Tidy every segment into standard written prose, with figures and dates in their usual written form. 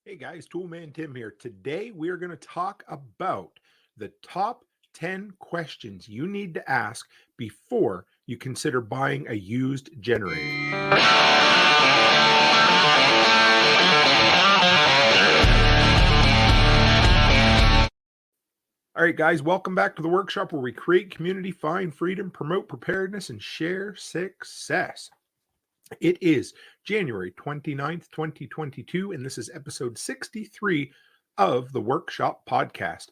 Hey guys, Toolman Tim here. Today we are going to talk about the top 10 questions you need to ask before you consider buying a used generator. All right, guys, welcome back to the workshop where we create community, find freedom, promote preparedness, and share success. It is January 29th, 2022, and this is episode 63 of the Workshop Podcast.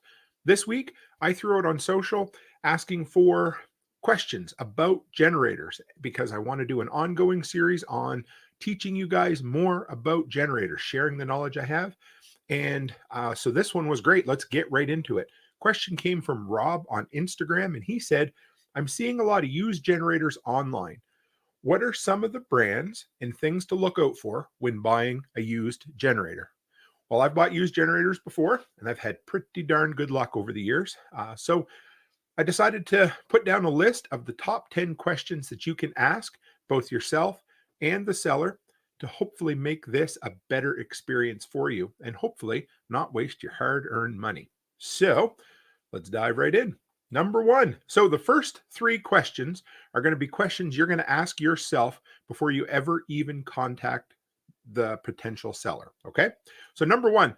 This week, I threw out on social asking for questions about generators because I want to do an ongoing series on teaching you guys more about generators, sharing the knowledge I have. And so this one was great. Let's get right into it. Question came from Rob on Instagram, and he said, I'm seeing a lot of used generators online. What are some of the brands and things to look out for when buying a used generator? Well, I've bought used generators before, and I've had pretty darn good luck over the years. So I decided to put down a list of the top 10 questions that you can ask both yourself and the seller to hopefully make this a better experience for you and hopefully not waste your hard-earned money. So let's dive right in. Number one. So the first three questions are going to be questions you're going to ask yourself before you ever even contact the potential seller. Okay. So number one,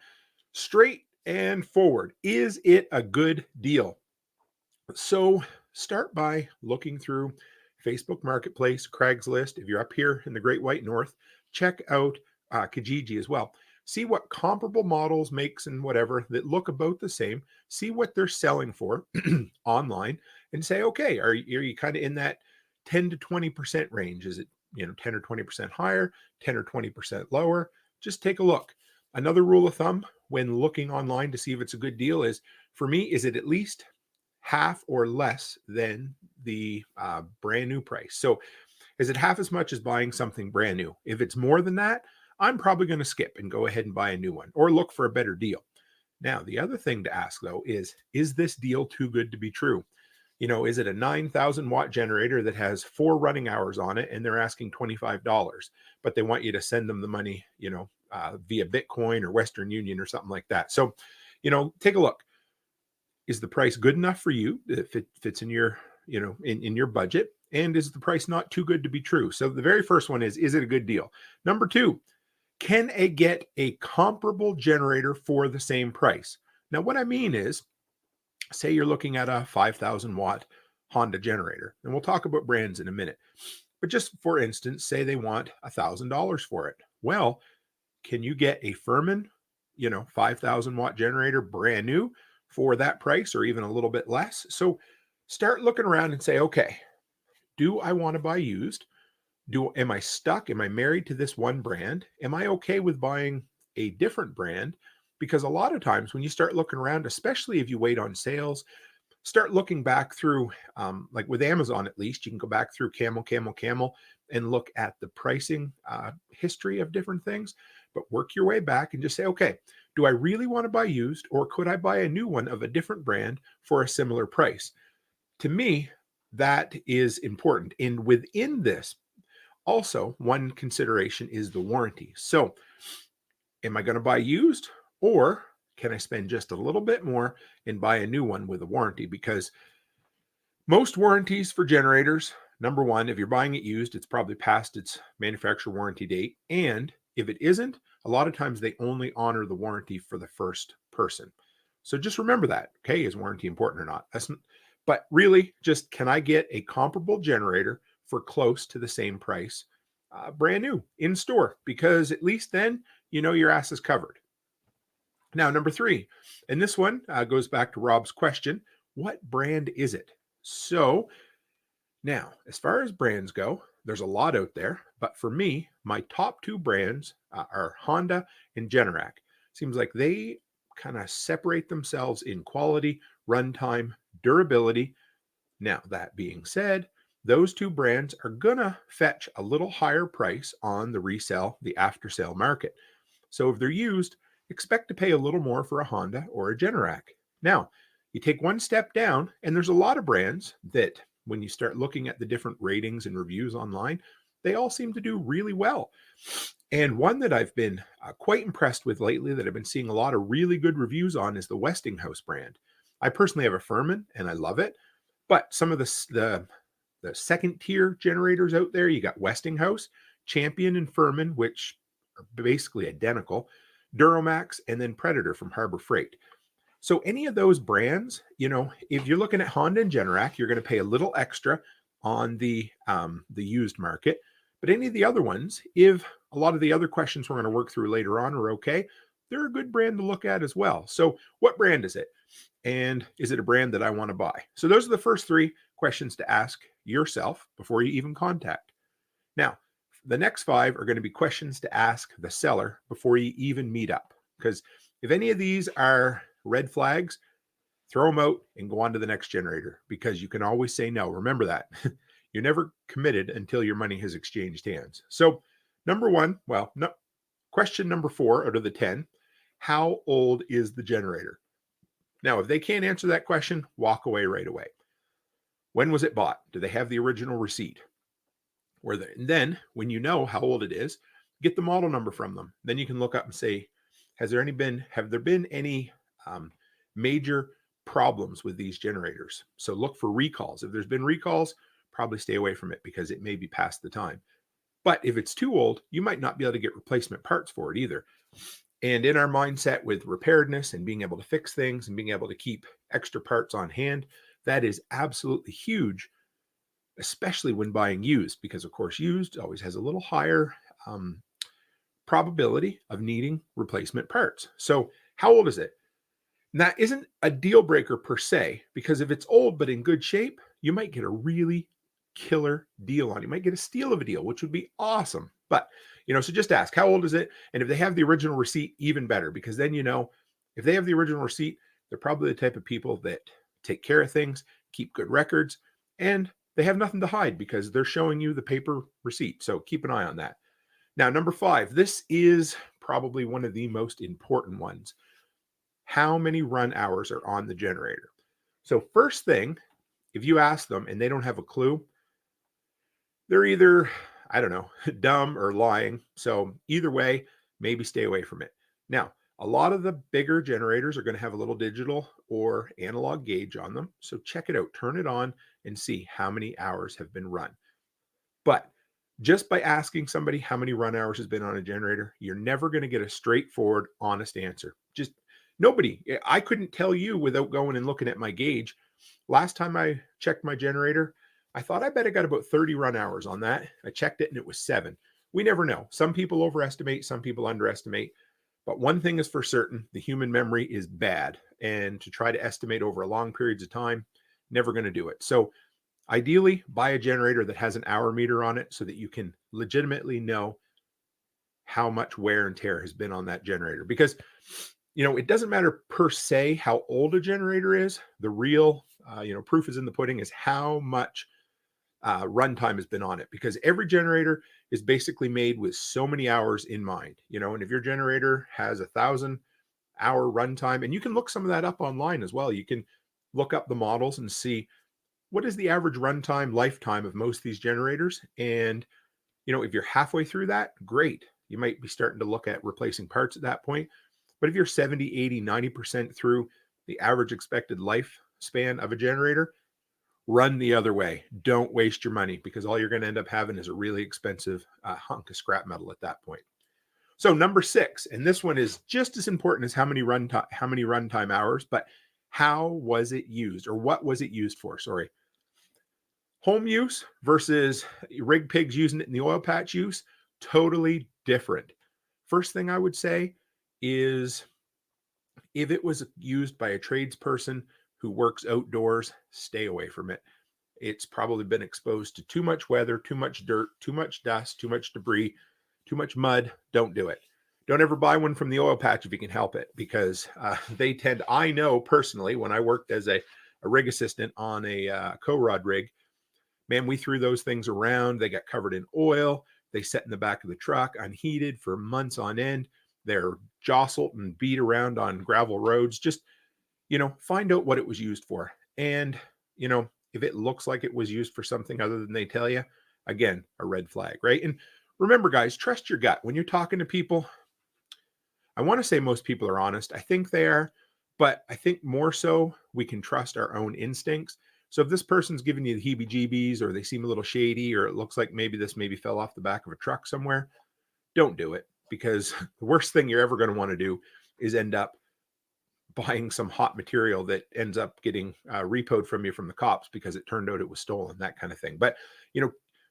straight and forward. Is it a good deal? So start by looking through Facebook Marketplace, Craigslist. If you're up here in the Great White North, check out Kijiji as well. See what comparable models, makes, and whatever that look about the same. See what they're selling for online, and say, okay, are you kind of in that 10 to 20% range? Is it 10 or 20% higher, 10 or 20% lower? Just take a look. Another rule of thumb when looking online to see if it's a good deal is, for me, is it at least half or less than the brand new price? So is it half as much as buying something brand new? If it's more than that, I'm probably going to skip and go ahead and buy a new one or look for a better deal. Now, the other thing to ask though is this deal too good to be true? Is it a 9,000 watt generator that has 4 running hours on it and they're asking $25, but they want you to send them the money, via Bitcoin or Western Union or something like that? So, take a look. Is the price good enough for you if it fits in your, in your budget? And is the price not too good to be true? So the very first one is it a good deal? Number two, can I get a comparable generator for the same price? Now, what I mean is, say you're looking at a 5,000 watt Honda generator, and we'll talk about brands in a minute. But just for instance, say they want $1,000 for it. Well, can you get a Furman, 5,000 watt generator brand new for that price or even a little bit less? So start looking around and say, okay, do I want to buy used? Am I stuck? Am I married to this one brand? Am I okay with buying a different brand? Because a lot of times when you start looking around, especially if you wait on sales, start looking back through, like with Amazon, at least you can go back through Camel, and look at the pricing history of different things, but work your way back and just say, okay, do I really want to buy used, or could I buy a new one of a different brand for a similar price? To me, that is important. And within this, also, one consideration is the warranty. So, am I going to buy used, or can I spend just a little bit more and buy a new one with a warranty? Because most warranties for generators, number one, if you're buying it used, it's probably past its manufacturer warranty date. And if it isn't, a lot of times they only honor the warranty for the first person. So just remember that. Okay, is warranty important or not? But really, just can I get a comparable generator for close to the same price, brand new in store? Because at least then your ass is covered. Now, number three, and this one goes back to Rob's question: what brand is it? So now, as far as brands go, there's a lot out there, but for me, my top two brands are Honda and Generac. Seems like they kind of separate themselves in quality, runtime, durability. Now, that being said, those two brands are gonna fetch a little higher price on the after sale market. So if they're used, expect to pay a little more for a Honda or a Generac. Now, you take one step down, and there's a lot of brands that when you start looking at the different ratings and reviews online, they all seem to do really well. And one that I've been quite impressed with lately that I've been seeing a lot of really good reviews on is the Westinghouse brand. I personally have a Furman and I love it, but some of the second tier generators out there, you got Westinghouse, Champion, and Furman, which are basically identical, Duramax, and then Predator from Harbor Freight. So any of those brands, if you're looking at Honda and Generac, you're going to pay a little extra on the used market. But any of the other ones, if a lot of the other questions we're going to work through later on are okay, they're a good brand to look at as well. So what brand is it? And is it a brand that I want to buy? So those are the first three questions to ask yourself before you even contact. Now, the next five are going to be questions to ask the seller before you even meet up. Because if any of these are red flags, throw them out and go on to the next generator, because you can always say no. Remember that. You're never committed until your money has exchanged hands. So question number 4 out of the 10, how old is the generator? Now, if they can't answer that question, walk away right away. When was it bought? Do they have the original receipt? And then when you know how old it is, get the model number from them. Then you can look up and say, have there been any major problems with these generators? So look for recalls. If there's been recalls, probably stay away from it because it may be past the time. But if it's too old, you might not be able to get replacement parts for it either. And in our mindset with preparedness and being able to fix things and being able to keep extra parts on hand, that is absolutely huge, especially when buying used, because of course used always has a little higher probability of needing replacement parts. So how old is it? And that isn't a deal breaker per se, because if it's old but in good shape, you might get a really killer deal on it. You might get a steal of a deal, which would be awesome. But so just ask, how old is it? And if they have the original receipt, even better, because then if they have the original receipt, they're probably the type of people that take care of things, keep good records, and they have nothing to hide because they're showing you the paper receipt. So keep an eye on that. Now, number 5, this is probably one of the most important ones. How many run hours are on the generator? So first thing, if you ask them and they don't have a clue, they're either, I don't know, dumb or lying. So either way, maybe stay away from it. Now, a lot of the bigger generators are going to have a little digital or analog gauge on them. So check it out, turn it on and see how many hours have been run. But just by asking somebody how many run hours has been on a generator, you're never going to get a straightforward, honest answer. Just nobody. I couldn't tell you without going and looking at my gauge. Last time I checked my generator, I thought I bet I got about 30 run hours on that. I checked it and it was 7. We never know. Some people overestimate, some people underestimate. But one thing is for certain, the human memory is bad. And to try to estimate over long periods of time, never going to do it. So ideally, buy a generator that has an hour meter on it so that you can legitimately know how much wear and tear has been on that generator. Because, it doesn't matter per se how old a generator is. The real, proof is in the pudding is how much runtime has been on it, because every generator is basically made with so many hours in mind, and if your generator has 1,000-hour runtime, and you can look some of that up online as well, you can look up the models and see what is the average runtime lifetime of most of these generators. And, if you're halfway through that, great. You might be starting to look at replacing parts at that point. But if you're 70, 80, 90% through the average expected lifespan of a generator, run the other way. Don't waste your money, because all you're going to end up having is a really expensive hunk of scrap metal at that point. So number 6, and this one is just as important as how many runtime hours, but how was it used, or what was it used for? Sorry. Home use versus rig pigs using it in the oil patch use, totally different. First thing I would say is, if it was used by a tradesperson who works outdoors, stay away from it. It's probably been exposed to too much weather, too much dirt, too much dust, too much debris, too much mud. Don't do it. Don't ever buy one from the oil patch if you can help it, because they tend, I know personally, when I worked as a rig assistant on a co-rod rig, man, we threw those things around. They got covered in oil. They sat in the back of the truck unheated for months on end. They're jostled and beat around on gravel roads. Just, find out what it was used for. And, if it looks like it was used for something other than they tell you, again, a red flag, right? And remember, guys, trust your gut. When you're talking to people, I want to say most people are honest. I think they are, but I think more so we can trust our own instincts. So if this person's giving you the heebie-jeebies, or they seem a little shady, or it looks like maybe this maybe fell off the back of a truck somewhere, don't do it, because the worst thing you're ever going to want to do is end up buying some hot material that ends up getting repoed from you from the cops because it turned out it was stolen, that kind of thing. But,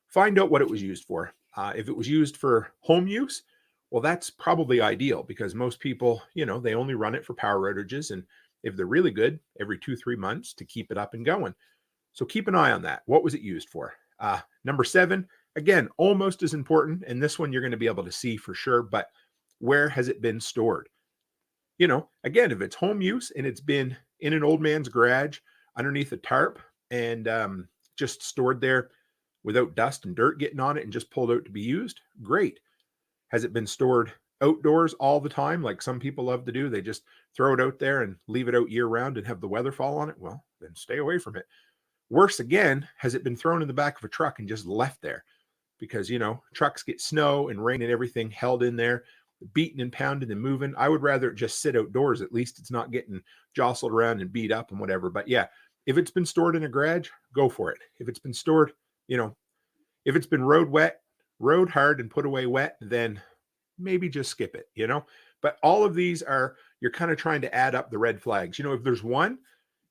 find out what it was used for. If it was used for home use, well, that's probably ideal, because most people, they only run it for power outages. And if they're really good, every 2-3 months to keep it up and going. So keep an eye on that. What was it used for? Number 7, again, almost as important. And this one you're going to be able to see for sure, but where has it been stored? Again, if it's home use and it's been in an old man's garage underneath a tarp and just stored there without dust and dirt getting on it and just pulled out to be used, great. Has it been stored outdoors all the time, like some people love to do? They just throw it out there and leave it out year round and have the weather fall on it. Well, then stay away from it. Worse again, has it been thrown in the back of a truck and just left there? Because, trucks get snow and rain and everything held in there, beaten and pounded and moving. I would rather it just sit outdoors. At least it's not getting jostled around and beat up and whatever. But yeah, if it's been stored in a garage, go for it. If it's been stored, if it's been rode hard and put away wet, then maybe just skip it, But all of these you're kind of trying to add up the red flags. If there's one,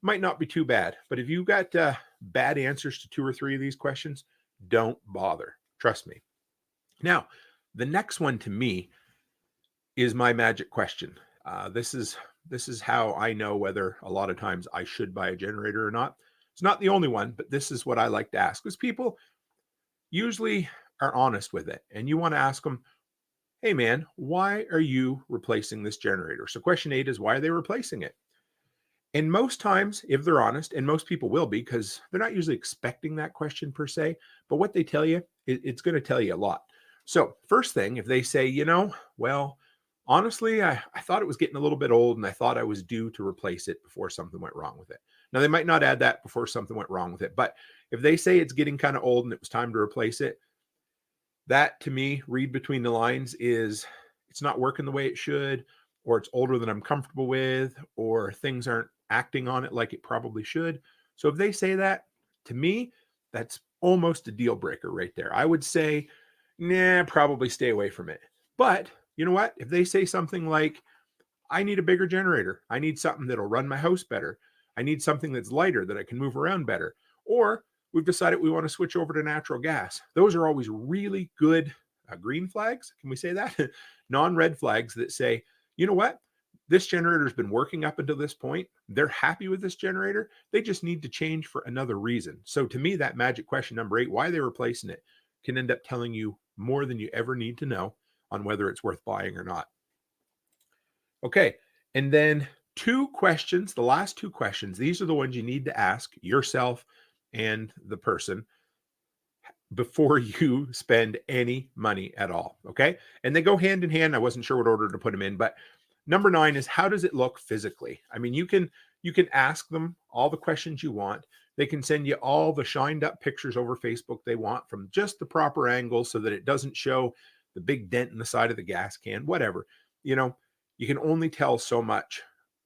might not be too bad. But if you got bad answers to 2 or 3 of these questions, don't bother. Trust me. Now, the next one to me is my magic question. This is how I know whether a lot of times I should buy a generator or not. It's not the only one, but this is what I like to ask, because people usually are honest with it. And you want to ask them, hey man, why are you replacing this generator? So question 8 is, why are they replacing it? And most times, if they're honest, and most people will be, because they're not usually expecting that question per se, but what they tell you, it's going to tell you a lot. So first thing, if they say, well, honestly, I thought it was getting a little bit old and I thought I was due to replace it before something went wrong with it. Now, they might not add that before something went wrong with it, but if they say it's getting kind of old and it was time to replace it, that to me, read between the lines, is it's not working the way it should, or it's older than I'm comfortable with, or things aren't acting on it like it probably should. So if they say that, to me, that's almost a deal breaker right there. I would say, nah, probably stay away from it. But you know what? If they say something like, I need a bigger generator, I need something that'll run my house better, I need something that's lighter that I can move around better, or we've decided we want to switch over to natural gas. Those are always really good green flags. Can we say that? Non-red flags that say, you know what? This generator has been working up until this point. They're happy with this generator. They just need to change for another reason. So to me, that magic question number 8, why they're replacing it, can end up telling you more than you ever need to know on whether it's worth buying or not. Okay. And then 2 questions, the last 2 questions, these are the ones you need to ask yourself and the person before you spend any money at all. Okay. And they go hand in hand. I wasn't sure what order to put them in, but number 9 is, how does it look physically? I mean, you can ask them all the questions you want. They can send you all the shined up pictures over Facebook they want from just the proper angle so that it doesn't show the big dent in the side of the gas can, whatever. You can only tell so much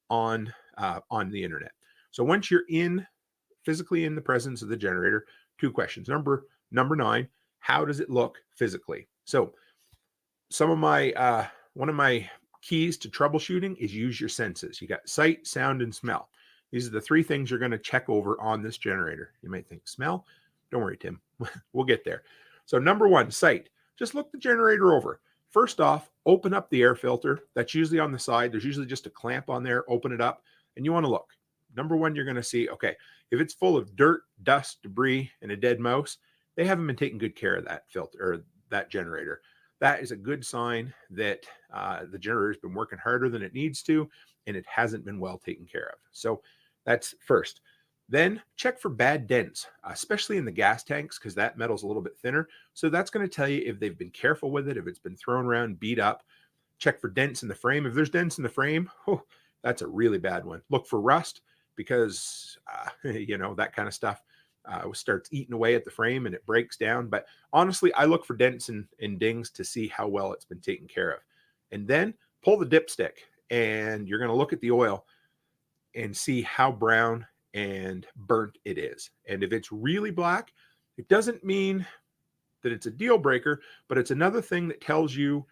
on the internet. So once you're physically in the presence of the generator, 2 questions. Number 9, how does it look physically? So one of my keys to troubleshooting is use your senses. You got sight, sound, and smell. These are the 3 things you're going to check over on this generator. You might think, smell? Don't worry, Tim. We'll get there. So number 1, sight. Just look the generator over. First off, open up the air filter. That's usually on the side. There's usually just a clamp on there. Open it up, and you want to look. Number 1, you're going to see, okay, if it's full of dirt, dust, debris, and a dead mouse, they haven't been taking good care of that filter or that generator. That is a good sign that the generator's been working harder than it needs to, and it hasn't been well taken care of. So that's first. Then check for bad dents, especially in the gas tanks, because that metal's a little bit thinner. So that's going to tell you if they've been careful with it, if it's been thrown around, beat up. Check for dents in the frame. If there's dents in the frame, that's a really bad one. Look for rust, because, that kind of stuff. starts eating away at the frame and it breaks down. But honestly, I look for dents and dings to see how well it's been taken care of. And then pull the dipstick and you're going to look at the oil and see how brown and burnt it is. And if it's really black, it doesn't mean that it's a deal breaker, but it's another thing that tells you,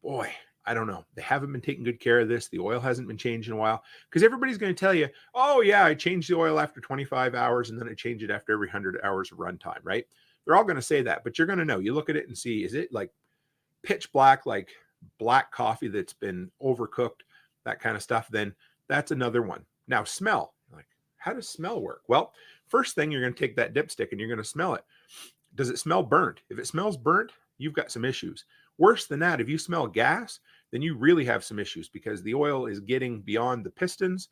boy, I don't know, they haven't been taking good care of this. The oil hasn't been changed in a while, because everybody's going to tell you, oh yeah, I changed the oil after 25 hours and then I change it after every 100 hours of runtime, right? They're all going to say that, but you're going to know. You look at it and see, is it like pitch black, like black coffee that's been overcooked, that kind of stuff? Then that's another one. Now, smell. Like, how does smell work? Well, first thing, you're going to take that dipstick and you're going to smell it. Does it smell burnt? If it smells burnt, you've got some issues. Worse than that, if you smell gas, then you really have some issues, because the oil is getting beyond the pistons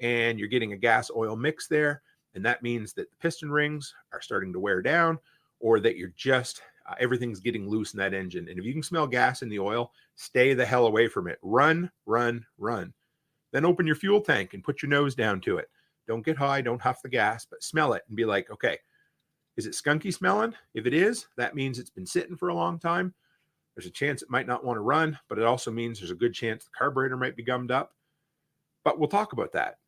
and you're getting a gas oil mix there. And that means that the piston rings are starting to wear down, or that you're just, everything's getting loose in that engine. And if you can smell gas in the oil, stay the hell away from it. Run, run, run. Then open your fuel tank and put your nose down to it. Don't get high, don't huff the gas, but smell it and be like, okay, is it skunky smelling? If it is, that means it's been sitting for a long time. There's a chance it might not want to run, but it also means there's a good chance the carburetor might be gummed up. But we'll talk about that.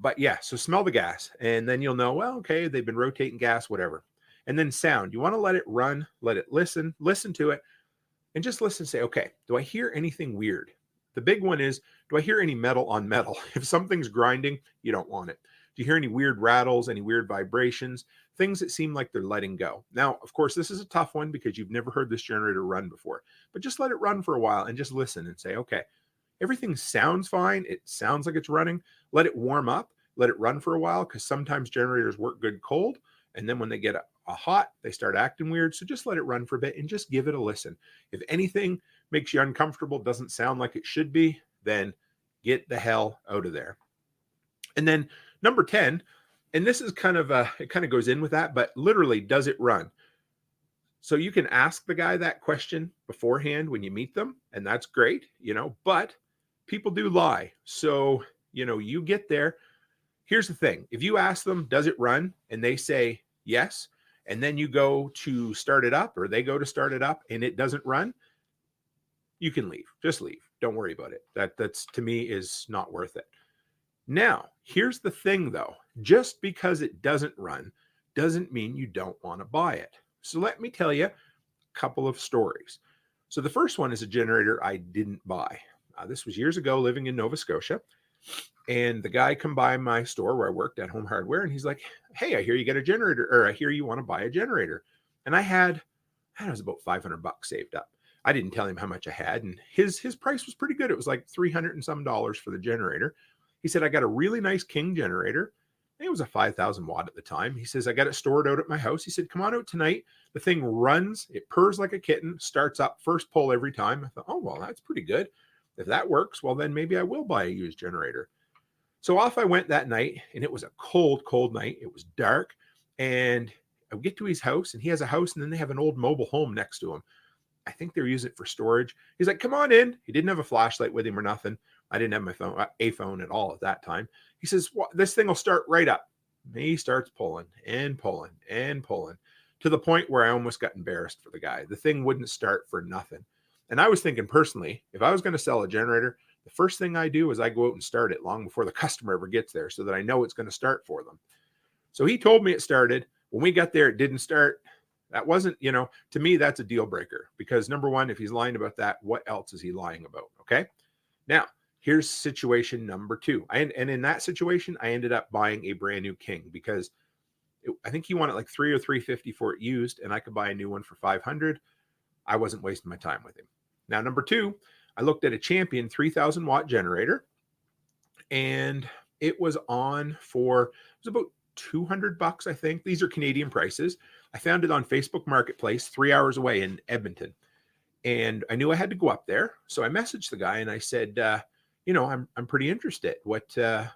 But yeah, so smell the gas, and then you'll know, well, okay, they've been rotating gas, whatever. And then sound. You want to let it run, let it listen to it, and just listen, say, okay, do I hear anything weird? The big one is, do I hear any metal on metal? If something's grinding, you don't want it. Do you hear any weird rattles, any weird vibrations, things that seem like they're letting go? Now, of course, this is a tough one because you've never heard this generator run before, but just let it run for a while and just listen and say, okay, everything sounds fine. It sounds like it's running. Let it warm up, let it run for a while, because sometimes generators work good cold. And then when they get a hot, they start acting weird. So just let it run for a bit and just give it a listen. If anything makes you uncomfortable, doesn't sound like it should be, then get the hell out of there. And then number 10, and this is kind of it kind of goes in with that, but literally, does it run? So you can ask the guy that question beforehand when you meet them, and that's great, but people do lie. So, you get there. Here's the thing. If you ask them, does it run? And they say yes, and then you go to start it up, or they go to start it up and it doesn't run, you can leave. Just leave. Don't worry about it. That's, to me, is not worth it. Now, here's the thing though. Just because it doesn't run doesn't mean you don't want to buy it. So let me tell you a couple of stories. So the first one is a generator I didn't buy. This was years ago, living in Nova Scotia. And the guy come by my store where I worked at Home Hardware, and he's like, hey, I hear you got a generator, or I hear you want to buy a generator. And it was about $500 saved up. I didn't tell him how much I had, and his price was pretty good. It was like $300 and some for the generator. He said, I got a really nice King generator. It was a 5,000 watt at the time. He says, I got it stored out at my house. He said, come on out tonight. The thing runs, it purrs like a kitten, starts up first pull every time. I thought, oh, well, that's pretty good. If that works, well, then maybe I will buy a used generator. So off I went that night, and it was a cold, cold night. It was dark, and I would get to his house, and he has a house, and then they have an old mobile home next to him. I think they're using it for storage. He's like, come on in. He didn't have a flashlight with him or nothing. I didn't have my phone, a phone at all at that time. He says, well, this thing will start right up. And he starts pulling and pulling and pulling, to the point where I almost got embarrassed for the guy. The thing wouldn't start for nothing. And I was thinking personally, if I was going to sell a generator, the first thing I do is I go out and start it long before the customer ever gets there, so that I know it's going to start for them. So he told me it started. When we got there, it didn't start. That wasn't, to me, that's a deal breaker, because number one, if he's lying about that, what else is he lying about? Okay. Now, here's situation number 2. And in that situation, I ended up buying a brand new King, because I think he wanted like $300 or $350 for it used, and I could buy a new one for $500. I wasn't wasting my time with him. Now, number 2, I looked at a Champion 3,000 watt generator, and it was on for, it was about $200, I think. These are Canadian prices. I found it on Facebook Marketplace, 3 hours away in Edmonton. And I knew I had to go up there. So I messaged the guy and I said, I'm pretty interested. What can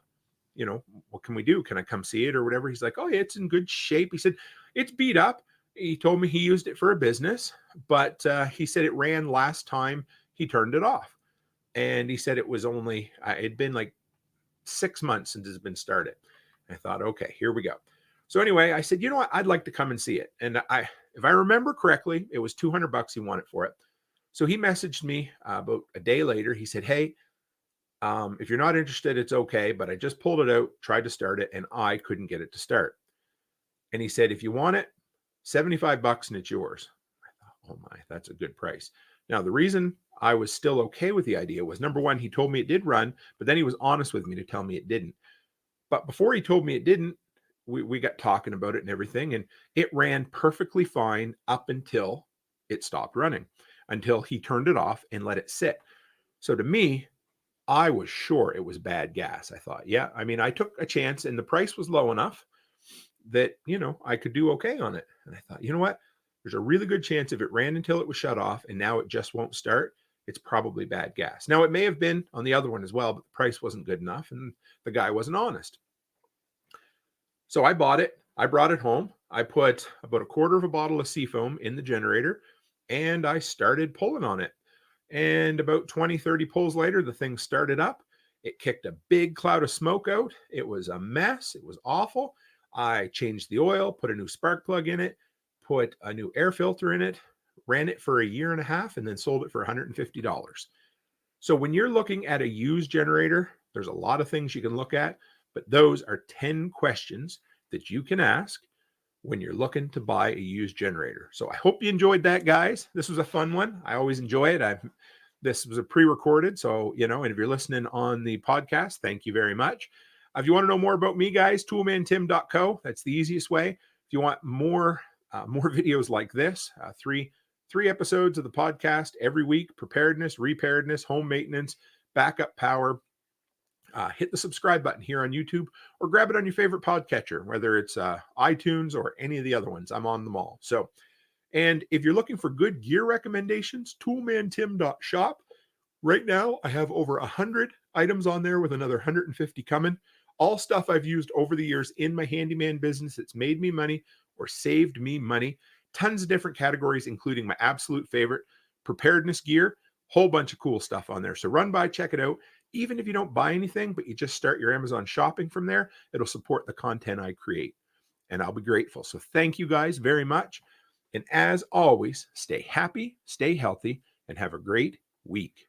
we do? Can I come see it or whatever? He's like, oh yeah, it's in good shape. He said, it's beat up. He told me he used it for a business, but he said it ran last time he turned it off. And he said it was it'd been like 6 months since it's been started. I thought, okay, here we go. So anyway, I said, you know what? I'd like to come and see it. And if I remember correctly, it was $200 he wanted for it. So he messaged me about a day later. He said, hey, if you're not interested, it's okay. But I just pulled it out, tried to start it, and I couldn't get it to start. And he said, if you want it, $75 and it's yours. I thought, oh my, that's a good price. Now, the reason I was still okay with the idea was, number one, he told me it did run, but then he was honest with me to tell me it didn't. But before he told me it didn't, we got talking about it and everything, and it ran perfectly fine up until it stopped running, until he turned it off and let it sit. So to me, I was sure it was bad gas. I thought, yeah, I mean, I took a chance and the price was low enough that, I could do okay on it. And I thought, you know what? There's a really good chance if it ran until it was shut off and now it just won't start, it's probably bad gas. Now, it may have been on the other one as well, but the price wasn't good enough and the guy wasn't honest. So I bought it. I brought it home. I put about a quarter of a bottle of Seafoam in the generator and I started pulling on it. And about 20, 30 pulls later, the thing started up. It kicked a big cloud of smoke out. It was a mess. It was awful. I changed the oil, put a new spark plug in it, put a new air filter in it, ran it for a year and a half, and then sold it for $150. So when you're looking at a used generator, there's a lot of things you can look at, but those are 10 questions that you can ask when you're looking to buy a used generator. So I hope you enjoyed that, guys. This was a fun one. I always enjoy it. This was a pre-recorded, so, and if you're listening on the podcast, thank you very much. If you want to know more about me, guys, toolmantim.co. That's the easiest way. If you want more videos like this, three episodes of the podcast every week: preparedness, reparedness, home maintenance, backup power. Hit the subscribe button here on YouTube or grab it on your favorite podcatcher, whether it's iTunes or any of the other ones. I'm on them all. So, and if you're looking for good gear recommendations, toolmantim.shop. Right now, I have over 100 items on there with another 150 coming. All stuff I've used over the years in my handyman business that's made me money or saved me money. Tons of different categories, including my absolute favorite, preparedness gear. Whole bunch of cool stuff on there. So run by, check it out. Even if you don't buy anything, but you just start your Amazon shopping from there, it'll support the content I create. And I'll be grateful. So thank you guys very much. And as always, stay happy, stay healthy, and have a great week.